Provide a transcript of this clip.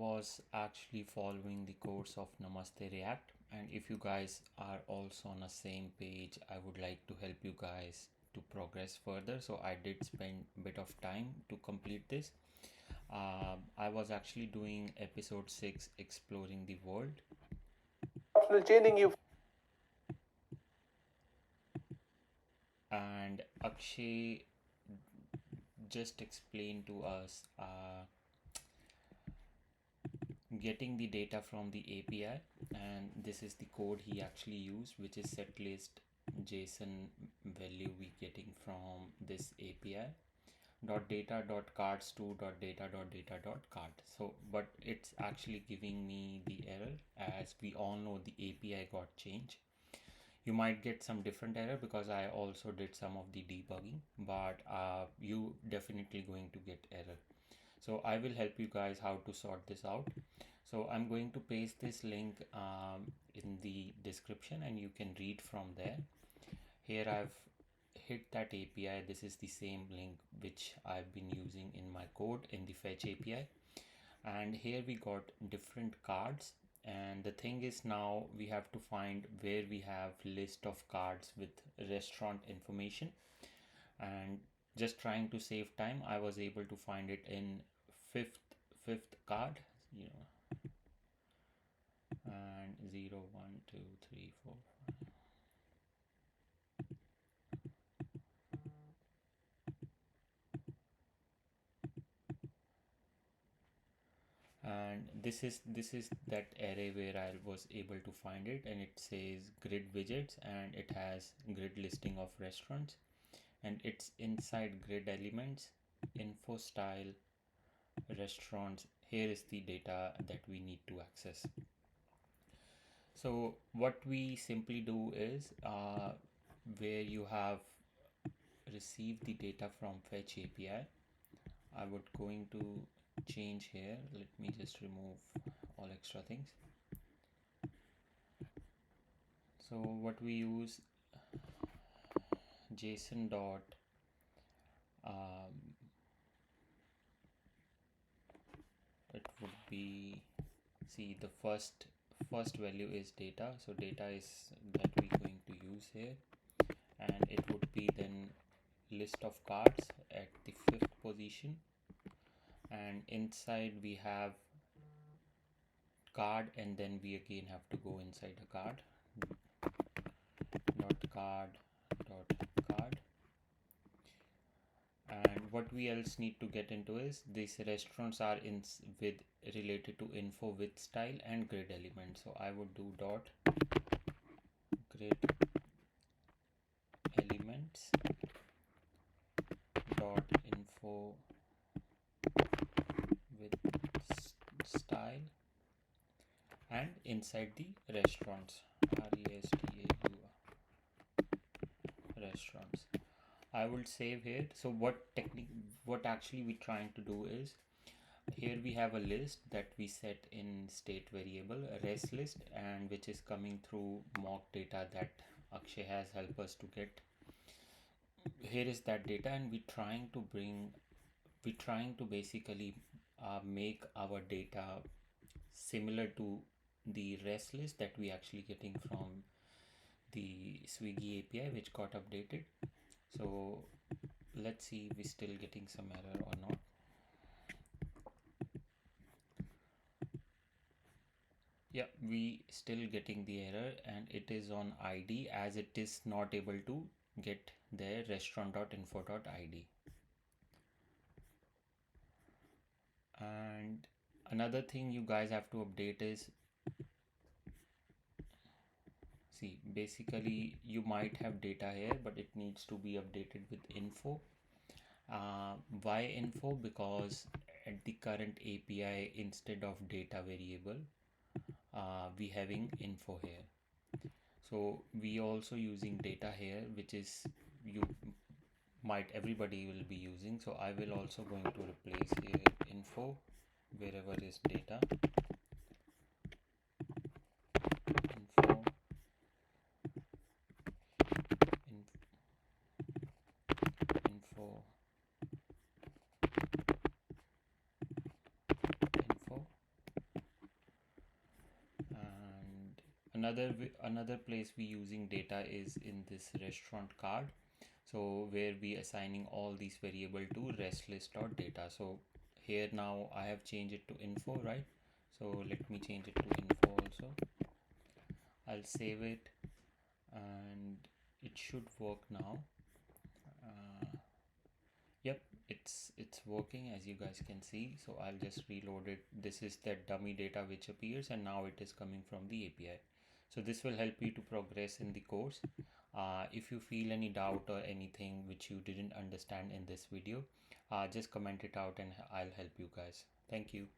was actually following the course of Namaste React, and if you guys are also on the same page, I would like to help you guys to progress further. So I did spend a bit of time to complete this. I was actually doing episode 6, exploring the world, chaining you, and Akshay just explained to us getting the data from the API, and this is the code he actually used, which is setlist JSON value we getting from this API dot data dot cards to dot data dot data dot card. So but it's actually giving me the error, as we all know the API got changed. You might get some different error because I also did some of the debugging, but you definitely going to get error. So I will help you guys how to sort this out. So I'm going to paste this link in the description and you can read from there. Here I've hit that API. This is the same link which I've been using in my code in the fetch API. And here we got different cards, and the thing is now we have to find where we have list of cards with restaurant information. And just trying to save time, I was able to find it in fifth card, you know, and 0 1 2 3 4 and this is that array where I was able to find it, and it says grid widgets and it has grid listing of restaurants, and it's inside grid elements info style restaurants. Here is the data that we need to access. So what we simply do is where you have received the data from fetch API, I would going to change here. Let me just remove all extra things. So what we use, JSON dot it would be, see, the first value is data, so data is that we're going to use here, and it would be then list of cards at the 5th position, and inside we have card, and then we again have to go inside the card dot card dot card. And what we else need to get into is these restaurants are in with related to info with style and grid element. So I would do dot grid elements dot info with style, and inside the restaurants, restau restaurants, I will save here. So what actually we're trying to do is, here we have a list that we set in state variable, a res list, and which is coming through mock data that Akshay has helped us to get. Here is that data, and we're trying to basically make our data similar to the res list that we actually getting from the Swiggy API, which got updated. So let's see if we're still getting some error or not. Yeah, we still getting the error, and it is on ID, as it is not able to get their restaurant.info.id. And another thing you guys have to update is, see, basically you might have data here, but it needs to be updated with info. Why info? Because at the current API, instead of data variable, we having info here. So we also using data here, which is everybody will be using. So I will also going to replace here info wherever is data, info, info, info, another place we using data is in this restaurant card. So where we assigning all these variable to rest list dot data. So here now I have changed it to info, right? So let me change it to info also. I'll save it and it should work now. Yep, it's working, as you guys can see. So I'll just reload it. This is that dummy data which appears, and now it is coming from the API. So this will help you to progress in the course. If you feel any doubt or anything which you didn't understand in this video, just comment it out and I'll help you guys. Thank you.